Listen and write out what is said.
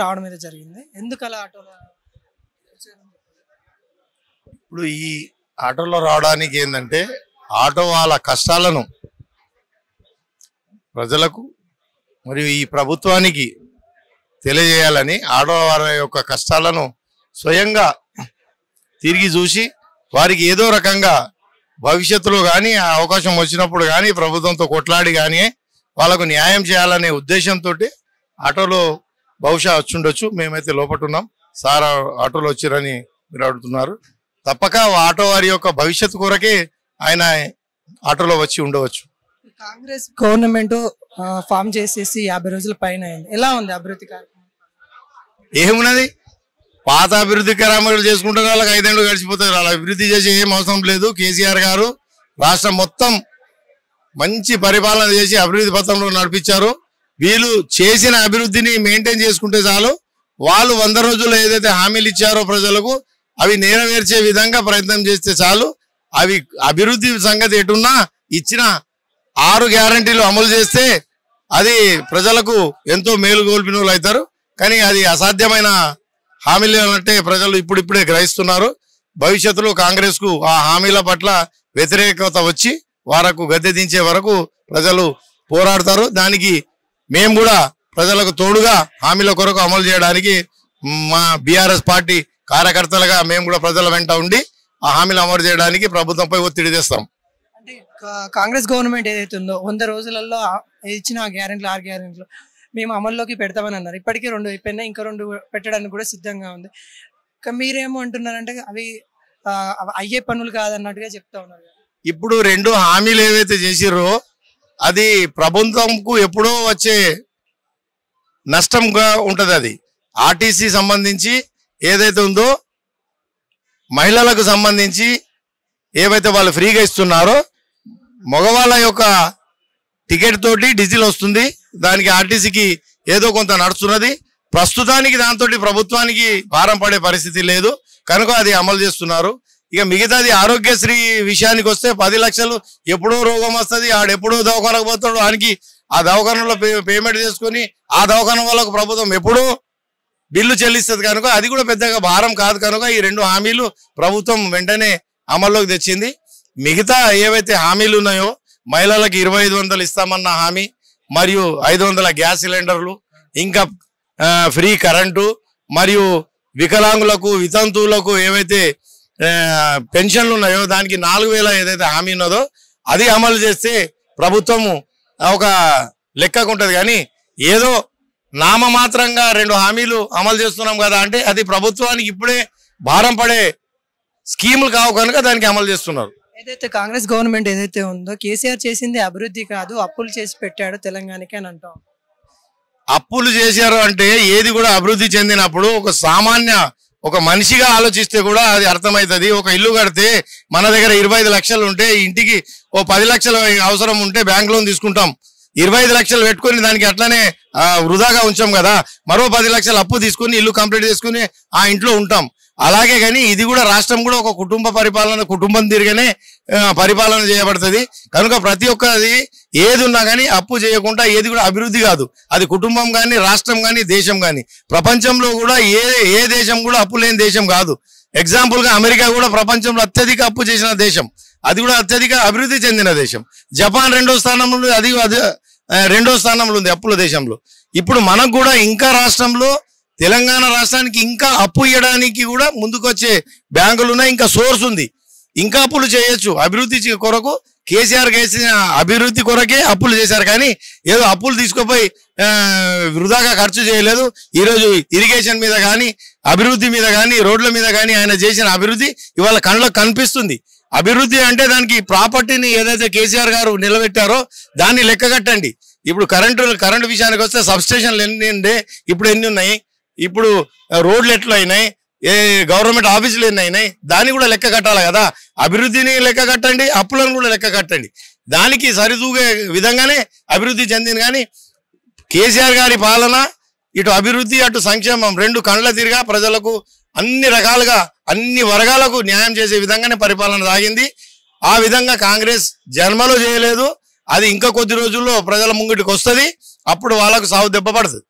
రావడం అయితే జరిగింది. ఎందుకు అలా ఆటోలో ఇప్పుడు ఈ ఆటోలో రావడానికి ఏంటంటే ఆటో వాళ్ళ కష్టాలను ప్రజలకు మరియు ఈ ప్రభుత్వానికి తెలియజేయాలని ఆటో వారి యొక్క కష్టాలను స్వయంగా తిరిగి చూసి వారికి ఏదో రకంగా భవిష్యత్తులో కానీ ఆ అవకాశం వచ్చినప్పుడు కానీ ప్రభుత్వంతో కొట్లాడి కానీ వాళ్ళకు న్యాయం చేయాలనే ఉద్దేశంతో ఆటోలో బహుశా వచ్చుండొచ్చు. మేమైతే లోపట్టున్నాం. సార్ ఆటోలో వచ్చిరని మీరు అడుగుతున్నారు. తప్పక ఆటో వారి యొక్క భవిష్యత్తు కొరకే ఆయన ఆటోలో వచ్చి ఉండవచ్చు. కాంగ్రెస్ గవర్నమెంట్ ఫామ్ చేసేసి 50 రోజుల పైన అయింది. ఎలా ఉంది అభివృద్ధి కార్యక్రమం? ఏమున్నది, పాత అభివృద్ధి కార్యక్రమాలు చేసుకుంటున్న వాళ్ళకి 5 ఏళ్ళు గడిచిపోతారు. వాళ్ళ అభివృద్ధి చేసే ఏం అవసరం లేదు. కేసీఆర్ గారు రాష్ట్రం మొత్తం మంచి పరిపాలన చేసి అభివృద్ధి పథంలో నడిపించారు. వీళ్ళు చేసిన అభివృద్ధిని మెయింటైన్ చేసుకుంటే చాలు. వాళ్ళు 100 రోజుల్లో ఏదైతే హామీలు ఇచ్చారో ప్రజలకు అవి నెరవేర్చే విధంగా ప్రయత్నం చేస్తే చాలు. అవి అభివృద్ధి సంగతి ఎటున్నా ఇచ్చిన 6 గ్యారంటీలు అమలు చేస్తే అది ప్రజలకు ఎంతో మేలు కోల్పిన వాళ్ళు అవుతారు. కానీ అది అసాధ్యమైన హామీలు అంటే ప్రజలు ఇప్పుడిప్పుడే గ్రహిస్తున్నారు. భవిష్యత్తులో కాంగ్రెస్ కు ఆ హామీల పట్ల వ్యతిరేకత వచ్చి వారకు గద్దె దించే వరకు ప్రజలు పోరాడతారు. దానికి మేము కూడా ప్రజలకు తోడుగా హామీల కొరకు అమలు చేయడానికి మా బీఆర్ఎస్ పార్టీ కార్యకర్తలుగా మేము కూడా ప్రజల వెంట ఉండి ఆ హామీలు అమలు చేయడానికి ప్రభుత్వంపై ఒత్తిడి తెస్తాం. అంటే కాంగ్రెస్ గవర్నమెంట్ ఏదైతే ఉందో 100 రోజులలో ఇచ్చిన గ్యారెంటీలు 6 గ్యారెంటీలు మేము అమల్లోకి పెడతామని అన్నారు. ఇప్పటికీ 2 అయిపోయినాయి, ఇంకా 2 పెట్టడానికి కూడా సిద్ధంగా ఉంది. మీరేమో అంటున్నారంటే అవి అయ్యే పనులు కాదన్నట్టుగా చెప్తా ఉన్నారు. ఇప్పుడు 2 హామీలు ఏవైతే చేసిర్రో అది ప్రభుత్వంకు ఎప్పుడో వచ్చే నష్టంగా ఉంటది. అది ఆర్టీసీ సంబంధించి ఏదైతే ఉందో మహిళలకు సంబంధించి ఏవైతే వాళ్ళు ఫ్రీగా ఇస్తున్నారో మగవాళ్ళ యొక్క టికెట్ తోటి డీజిల్ వస్తుంది. దానికి ఆర్టీసీకి ఏదో కొంత నడుస్తున్నది. ప్రస్తుతానికి దాంతో ప్రభుత్వానికి భారం పడే పరిస్థితి లేదు కనుక అది అమలు చేస్తున్నారు. ఇక మిగతాది ఆరోగ్యశ్రీ విషయానికి వస్తే 10 లక్షలు ఎప్పుడో రోగం వస్తుంది, ఆడెప్పుడో దవాఖానకు పోతాడు, ఆయనకి ఆ దవాఖానలో పేమెంట్ చేసుకుని ఆ దవాఖాన వాళ్ళకు ప్రభుత్వం ఎప్పుడో బిల్లు చెల్లిస్తుంది కనుక అది కూడా పెద్దగా భారం కాదు. కనుక ఈ 2 హామీలు ప్రభుత్వం వెంటనే అమల్లోకి తెచ్చింది. మిగతా ఏవైతే హామీలు ఉన్నాయో మహిళలకు 2500 ఇస్తామన్న హామీ, మరియు 500 గ్యాస్ సిలిండర్లు, ఇంకా ఫ్రీ కరెంటు, మరియు వికలాంగులకు వితంతువులకు ఏవైతే పెన్షన్లు ఉన్నాయో దానికి 4000 ఏదైతే హామీ ఉన్నదో అది అమలు చేస్తే ప్రభుత్వము ఒక లెక్కకు ఉంటుంది. కానీ ఏదో నామమాత్రంగా 2 హామీలు అమలు చేస్తున్నాం కదా అంటే అది ప్రభుత్వానికి ఇప్పుడే భారం పడే స్కీములు కావు కనుక దానికి అమలు చేస్తున్నారు. ఏదైతే కాంగ్రెస్ గవర్నమెంట్ ఏదైతే ఉందో కేసీఆర్ చేసింది అభివృద్ధి కాదు, అప్పులు చేసి పెట్టాడు తెలంగాణకి అని అంటాం. అప్పులు చేశారు అంటే ఏది కూడా అభివృద్ధి చెందినప్పుడు ఒక మనిషిగా ఆలోచిస్తే కూడా అది అర్థమవుతుంది. ఒక ఇల్లు కడితే మన దగ్గర 25 లక్షలు ఉంటే ఇంటికి 10 లక్షలు అవసరం ఉంటే బ్యాంక్ లోన్ తీసుకుంటాం. 25 లక్షలు పెట్టుకుని దానికి అట్లనే వృధాగా ఉంచాం కదా. మరో 10 లక్షలు అప్పు తీసుకుని ఇల్లు కంప్లీట్ చేసుకుని ఆ ఇంట్లో ఉంటాం. అలాగే కానీ ఇది కూడా రాష్ట్రం కూడా ఒక కుటుంబం తిరిగానే పరిపాలన చేయబడుతుంది. కనుక ప్రతి ఒక్కది ఏది ఉన్నా కానీ అప్పు చేయకుండా ఏది కూడా అభివృద్ధి కాదు. అది కుటుంబం కానీ రాష్ట్రం కానీ దేశం కానీ ప్రపంచంలో కూడా ఏ దేశం కూడా అప్పు లేని దేశం కాదు. ఎగ్జాంపుల్ గా అమెరికా కూడా ప్రపంచంలో అత్యధిక అప్పు చేసిన దేశం, అది కూడా అత్యధిక అభివృద్ధి చెందిన దేశం. జపాన్ 2వ స్థానంలో ఉంది, అది 2వ స్థానంలో ఉంది అప్పుల దేశంలో. ఇప్పుడు మనకు కూడా ఇంకా రాష్ట్రంలో తెలంగాణ రాష్ట్రానికి ఇంకా అప్పు ఇవ్వడానికి కూడా ముందుకొచ్చే బ్యాంకులు ఉన్నాయి, ఇంకా సోర్స్ ఉంది, ఇంకా అప్పులు చేయొచ్చు. అభివృద్ధి కొరకు కేసీఆర్ చేసిన అభివృద్ధి కొరకే అప్పులు చేశారు కానీ ఏదో అప్పులు తీసుకుపోయి వృధాగా ఖర్చు చేయలేదు. ఈరోజు ఇరిగేషన్ మీద కానీ అభివృద్ధి మీద కానీ రోడ్ల మీద కానీ ఆయన చేసిన అభివృద్ధి ఇవాళ కళ్ళకు కనిపిస్తుంది. అభివృద్ధి అంటే దానికి ప్రాపర్టీని ఏదైతే కేసీఆర్ గారు నిలబెట్టారో దాన్ని లెక్క కట్టండి. ఇప్పుడు కరెంటు విషయానికి వస్తే సబ్స్టేషన్లు ఎన్ని ఉండే, ఇప్పుడు ఎన్ని ఉన్నాయి, ఇప్పుడు రోడ్లు ఎట్లా అయినాయి, గవర్నమెంట్ ఆఫీసులు ఎన్ని అయినాయి, దాన్ని కూడా లెక్క కట్టాలి కదా. అభివృద్ధిని లెక్క కట్టండి, అప్పులను కూడా లెక్క కట్టండి. దానికి సరితూగే విధంగానే అభివృద్ధి చెందింది. కానీ కేసీఆర్ గారి పాలన ఇటు అభివృద్ధి అటు సంక్షేమం 2 కళ్ళ తిరిగా ప్రజలకు అన్ని రకాలుగా అన్ని వర్గాలకు న్యాయం చేసే విధంగానే పరిపాలన సాగింది. ఆ విధంగా కాంగ్రెస్ జన్మలో చేయలేదు. అది ఇంకా కొద్ది రోజుల్లో ప్రజల ముంగిటికి వస్తుంది. అప్పుడు వాళ్ళకు సావు దెబ్బ పడుతుంది.